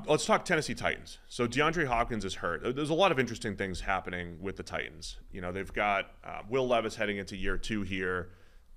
Let's talk Tennessee Titans. So DeAndre Hopkins is hurt. There's a lot of interesting things happening with the Titans. You know, they've got Will Levis heading into year 2 here.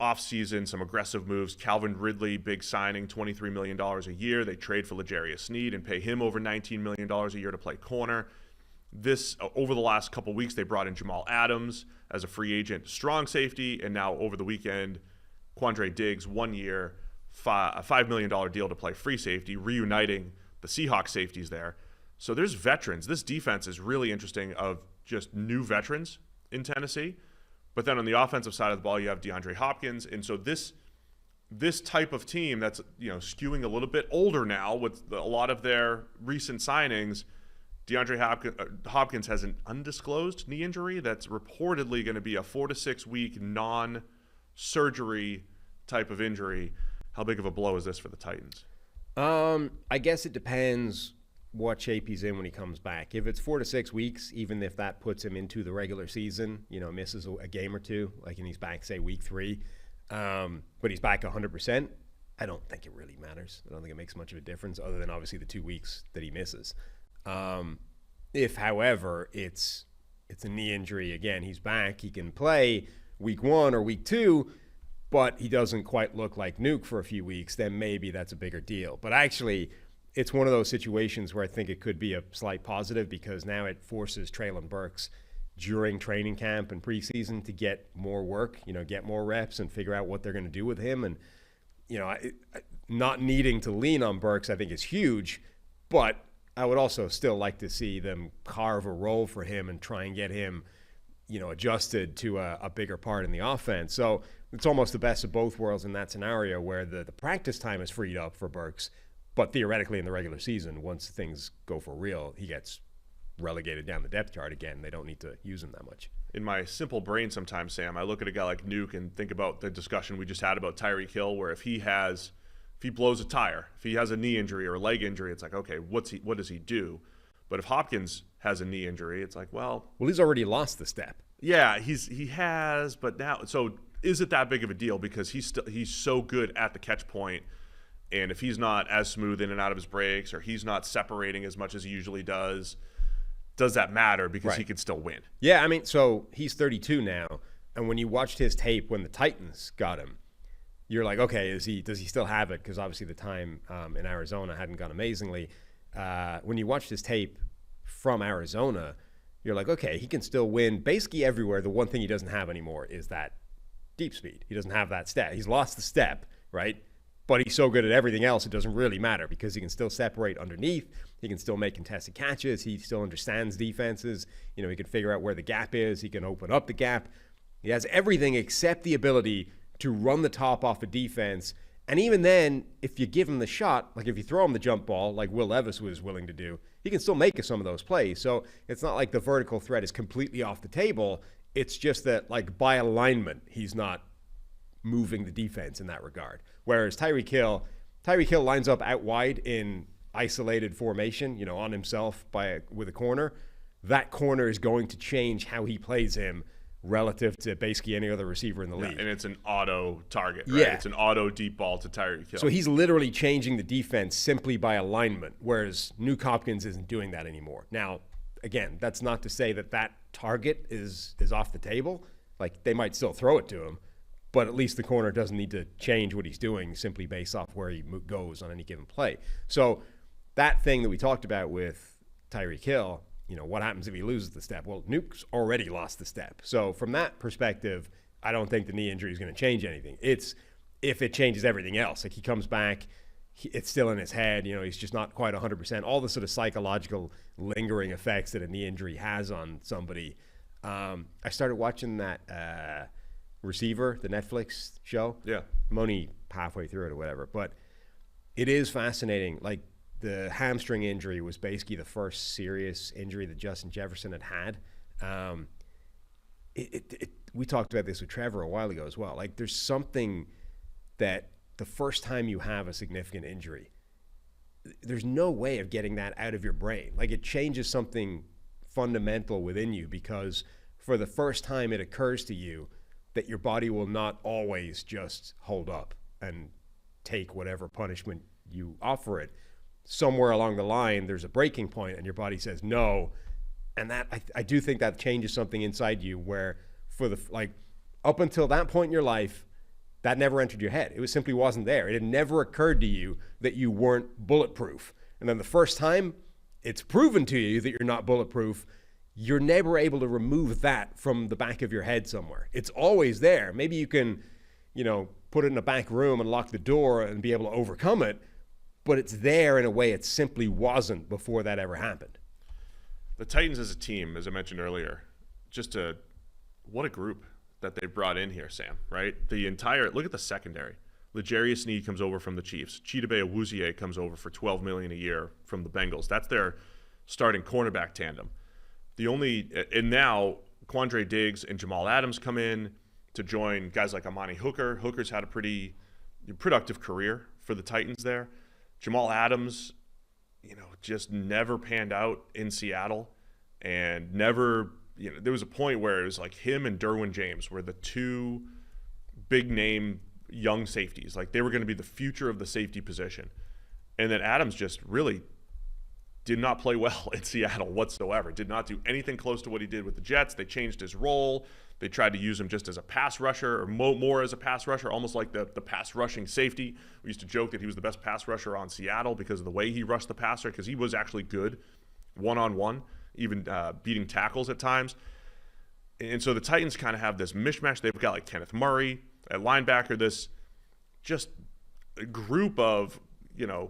Off-season, some aggressive moves. Calvin Ridley, big signing, $23 million a year. They trade for L'Jarius Sneed and pay him over $19 million a year to play corner. Over the last couple weeks, they brought in Jamal Adams as a free agent, strong safety, and now over the weekend, Quandre Diggs, 1 year, a $5 million deal to play free safety, reuniting the Seahawks safeties there. So there's veterans. This defense is really interesting of just new veterans in Tennessee. But then on the offensive side of the ball, you have DeAndre Hopkins. And so this type of team that's, you know, skewing a little bit older now with a lot of their recent signings, DeAndre Hopkins has an undisclosed knee injury that's reportedly going to be a 4 to 6 week non-surgery type of injury. How big of a blow is this for the Titans? I guess it depends what shape he's in when he comes back. If it's 4 to 6 weeks, even if that puts him into the regular season, you know, misses a game or two, like, and he's back, say, week 3, but he's back 100%, I don't think it really matters. I don't think it makes much of a difference other than obviously the 2 weeks that he misses. If, however, it's a knee injury, again, he's back, he can play week 1 or week 2, but he doesn't quite look like Nuke for a few weeks, then maybe that's a bigger deal. But actually, it's one of those situations where I think it could be a slight positive because now it forces Treylon Burks during training camp and preseason to get more work, you know, get more reps and figure out what they're going to do with him. And, you know, not needing to lean on Burks, I think, is huge, but I would also still like to see them carve a role for him and try and get him, you know, adjusted to a bigger part in the offense. So it's almost the best of both worlds in that scenario where the practice time is freed up for Burks, but theoretically in the regular season, once things go for real, he gets relegated down the depth chart again. They don't need to use him that much. In my simple brain sometimes, Sam, I look at a guy like Nuke and think about the discussion we just had about Tyreek Hill, where if he blows a tire, if he has a knee injury or a leg injury, it's like, okay, what does he do? But if Hopkins has a knee injury, it's like, well, he's already lost the step. Yeah, he has, but now, so is it that big of a deal because he's so good at the catch point, and if he's not as smooth in and out of his breaks or he's not separating as much as he usually does that matter because he could still win? Yeah, I mean, so he's 32 now, and when you watched his tape when the Titans got him, you're like, okay, does he still have it? Because obviously the time in Arizona hadn't gone amazingly. When you watched his tape from Arizona, you're like, okay, he can still win basically everywhere. The one thing he doesn't have anymore is that deep speed. He doesn't have that step. He's lost the step, right? But he's so good at everything else, it doesn't really matter because he can still separate underneath. He can still make contested catches. He still understands defenses. You know, he can figure out where the gap is. He can open up the gap. He has everything except the ability to run the top off a defense. And even then, if you give him the shot, like if you throw him the jump ball, like Will Levis was willing to do, he can still make some of those plays. So it's not like the vertical threat is completely off the table. It's just that, like, by alignment, he's not moving the defense in that regard. Whereas Tyreek Hill lines up out wide in isolated formation, you know, on himself with a corner. That corner is going to change how he plays him relative to basically any other receiver in the league. And it's an auto target, right? Yeah. It's an auto deep ball to Tyreek Hill. So he's literally changing the defense simply by alignment, whereas Nuke Hopkins isn't doing that anymore. Now, again, that's not to say that target is off the table. Like, they might still throw it to him, but at least the corner doesn't need to change what he's doing simply based off where he goes on any given play. So that thing that we talked about with Tyreek Hill, you know, what happens if he loses the step? Well, Nuke's already lost the step. So from that perspective, I don't think the knee injury is going to change anything. It's if it changes everything else. Like, he comes back, it's still in his head. You know, he's just not quite 100%. All the sort of psychological lingering effects that a knee injury has on somebody. I started watching that Receiver, the Netflix show. Yeah. I'm only halfway through it or whatever. But it is fascinating. Like, the hamstring injury was basically the first serious injury that Justin Jefferson had. We talked about this with Trevor a while ago as well. Like, there's something that the first time you have a significant injury, there's no way of getting that out of your brain. Like, it changes something fundamental within you because for the first time it occurs to you that your body will not always just hold up and take whatever punishment you offer it. somewhere along the line, there's a breaking point and your body says no. And that I do think that changes something inside you where up until that point in your life, that never entered your head. It simply wasn't there. It had never occurred to you that you weren't bulletproof. And then the first time it's proven to you that you're not bulletproof, you're never able to remove that from the back of your head somewhere. It's always there. Maybe you can, put it in a back room and lock the door and be able to overcome it, but it's there in a way it simply wasn't before that ever happened. The Titans as a team, as I mentioned earlier, what a group that they brought in here, Sam, right? Look at the secondary. L'Jarius Sneed comes over from the Chiefs. Chidobe Awuzie comes over for $12 million a year from the Bengals. That's their starting cornerback tandem. And now Quandre Diggs and Jamal Adams come in to join guys like Amani Hooker. Hooker's had a pretty productive career for the Titans there. Jamal Adams, just never panned out in Seattle and never, there was a point where it was like him and Derwin James were the two big name young safeties. Like they were going to be the future of the safety position. And then Adams just really did not play well in Seattle whatsoever. Did not do anything close to what he did with the Jets. They changed his role. They tried to use him just as a pass rusher or more as a pass rusher, almost like the pass rushing safety. We used to joke that he was the best pass rusher on Seattle because of the way he rushed the passer, because he was actually good one-on-one, even beating tackles at times. And so the Titans kind of have this mishmash. They've got like Kenneth Murray at linebacker, this just a group of,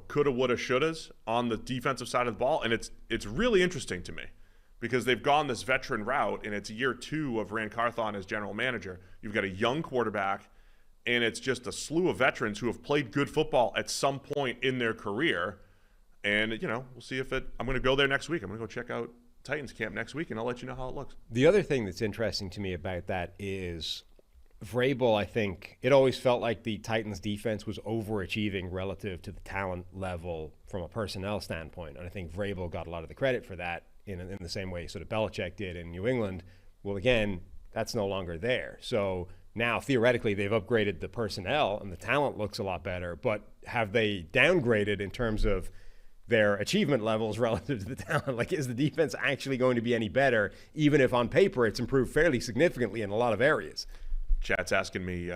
coulda, woulda, shouldas on the defensive side of the ball. And it's really interesting to me because they've gone this veteran route, and it's year 2 of Ran Carthon as general manager. You've got a young quarterback, and it's just a slew of veterans who have played good football at some point in their career. And, we'll see I'm going to go there next week. I'm going to go check out Titans camp next week, and I'll let you know how it looks. The other thing that's interesting to me about that is Vrabel, I think, it always felt like the Titans defense was overachieving relative to the talent level from a personnel standpoint. And I think Vrabel got a lot of the credit for that in the same way sort of Belichick did in New England. Well, again, that's no longer there. So now, theoretically, they've upgraded the personnel and the talent looks a lot better. But have they downgraded in terms of their achievement levels relative to the talent? Like, is the defense actually going to be any better, even if on paper it's improved fairly significantly in a lot of areas? Chat's asking me,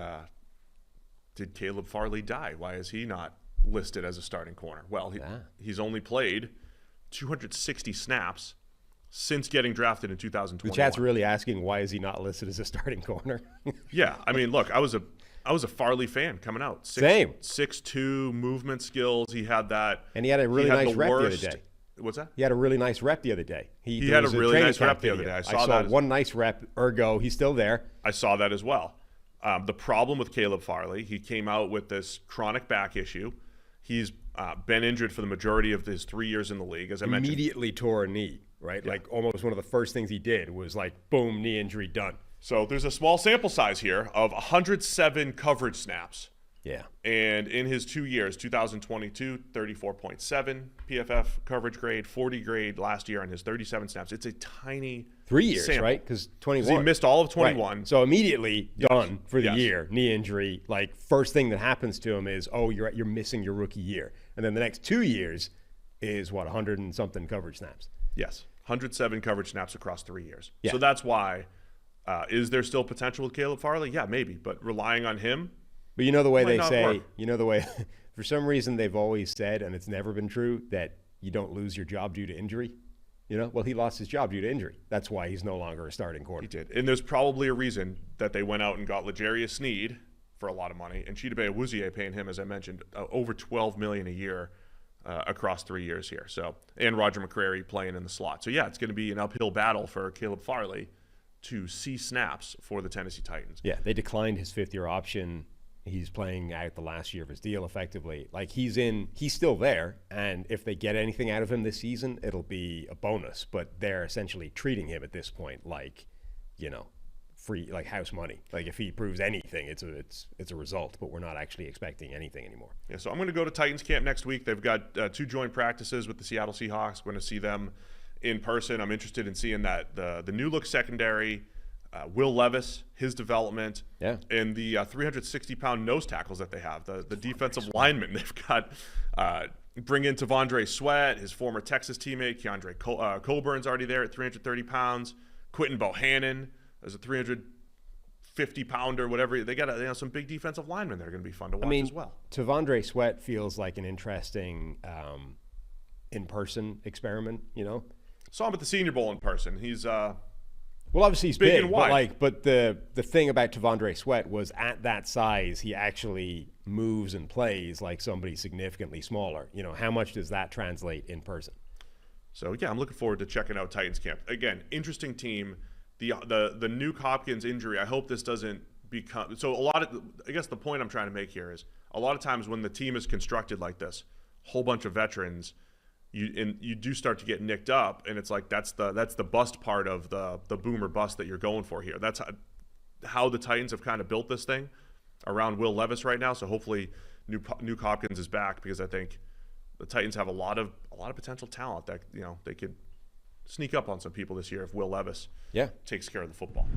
did Caleb Farley die? Why is he not listed as a starting corner? Well, he's only played 260 snaps since getting drafted in 2021. The chat's really asking, why is he not listed as a starting corner? Yeah, I mean, look, I was a Farley fan coming out. Same. 6'2", movement skills. He had that. And he had a really nice rep the other day. What's that? He had a really nice rep the other day. He had a really nice rep the other day. I saw one nice rep, ergo, he's still there. I saw that as well. The problem with Caleb Farley, he came out with this chronic back issue. He's been injured for the majority of his 3 years in the league, as I mentioned. Immediately tore a knee, right? Yeah. Like almost one of the first things he did was like, boom, knee injury, done. So there's a small sample size here of 107 coverage snaps. Yeah. And in his 2 years, 2022, 34.7 PFF coverage grade, 40 grade last year on his 37 snaps. It's a tiny 3 years, sample. Right? Because 21. He missed all of 21. Right. So immediately done for the year, knee injury. Like first thing that happens to him is, you're missing your rookie year. And then the next 2 years is 100 and something coverage snaps. Yes. 107 coverage snaps across 3 years. Yeah. So that's why, is there still potential with Caleb Farley? Yeah, maybe. But relying on him, but you know the way they say, work. For some reason they've always said, and it's never been true, that you don't lose your job due to injury. Well, he lost his job due to injury. That's why he's no longer a starting corner. He did. And there's probably a reason that they went out and got L'Jarius Sneed for a lot of money, and Chidobe Awuzie paying him, as I mentioned, over $12 million a year across 3 years here. So, and Roger McCreary playing in the slot. So, yeah, it's going to be an uphill battle for Caleb Farley to see snaps for the Tennessee Titans. Yeah, they declined his fifth-year option. He's playing out the last year of his deal effectively. Like he's still there. And if they get anything out of him this season, it'll be a bonus. But they're essentially treating him at this point like, free, like house money. Like if he proves anything, it's a result, but we're not actually expecting anything anymore. Yeah. So I'm going to go to Titans camp next week. They've got 2 joint practices with the Seattle Seahawks. We're going to see them in person. I'm interested in seeing that the new look secondary, Will Levis, his development, and the 360-pound nose tackles that they have, the defensive linemen. They've got Bring in T'Vondre Sweat, his former Texas teammate. Keandre Colburn's already there at 330 pounds. Quentin Bohannon is a 350-pounder, whatever. They got some big defensive linemen that are going to be fun to watch as well. T'Vondre Sweat feels like an interesting in-person experiment, Saw him at the Senior Bowl in person. He's well, obviously he's big and wide. but the thing about T'Vondre Sweat was at that size, he actually moves and plays like somebody significantly smaller. How much does that translate in person? So yeah, I'm looking forward to checking out Titans camp. Again, interesting team. The Nuke Hopkins injury, I hope this doesn't become so. I guess the point I'm trying to make here is a lot of times when the team is constructed like this, whole bunch of veterans, you do start to get nicked up, and it's like that's the bust part of the boom or bust that you're going for here. That's how the Titans have kind of built this thing around Will Levis right now. So hopefully Nuke Hopkins is back, because I think the Titans have a lot of potential talent that they could sneak up on some people this year if Will Levis takes care of the football.